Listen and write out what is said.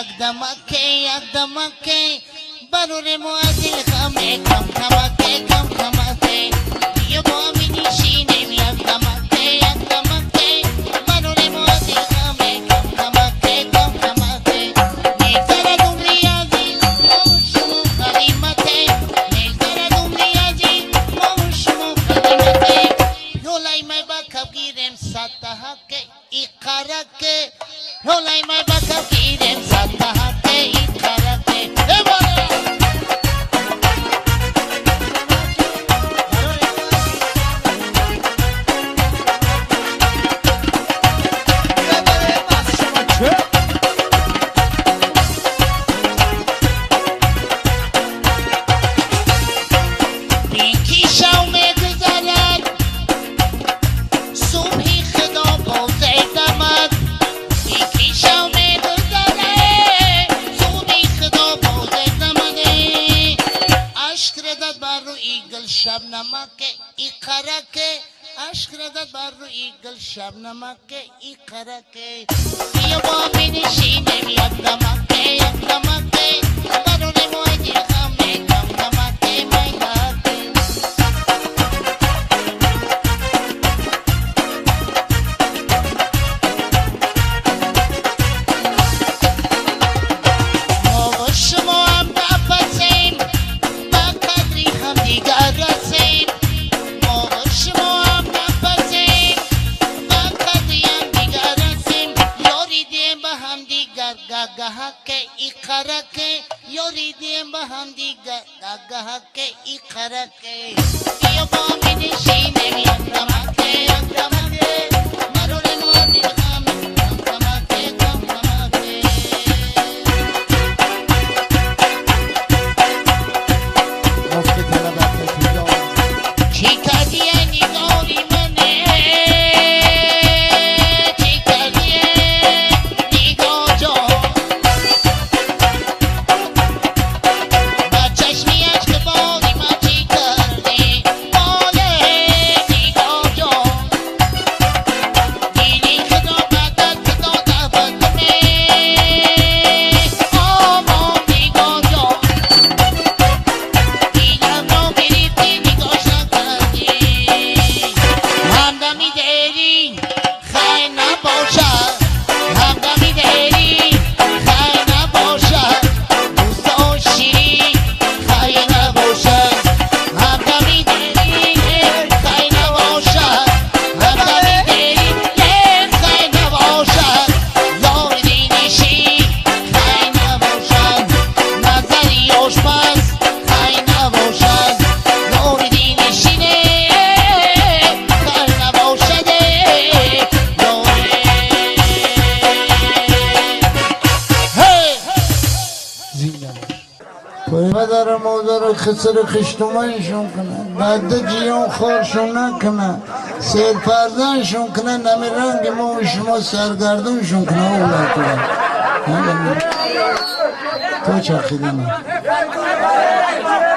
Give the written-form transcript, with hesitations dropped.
یک دمکه برور معدل خمه کم خمته بیا با می نشینیم یک دمکه برور معدل خمه کم خمته نیتردم ریاضی موشمو قدیمته نیتردم ریاضی موشمو قدیمته یولای مای با کب گیرم سطحکه ای قرکه یولای مای با کب گیرم سطحکه ای قرکه شب نمک ای قرکه بیا با می نشینیم یک دمکه برون مویدی خمه کم دمکه میلکه ما و شما هم نفسیم با قدری هم دیگر رسیم ما و شما هم نفسیم گاگه ای قرکه یوری دیم با هم دیگر گاگه ای قرکه بیا با می نشینیم یک دمکه مرور موردی خمه کم مفت طلبت چی کردی نگاری منه چی کردی نگاه جان پدر مادر خسر خشتمایشون کنه بعد جیان خارشون نکنه سیر پردنشون کنه نمی رنگ ما و شما سرگردونشون کنه اولا کنه تو چه خیلی من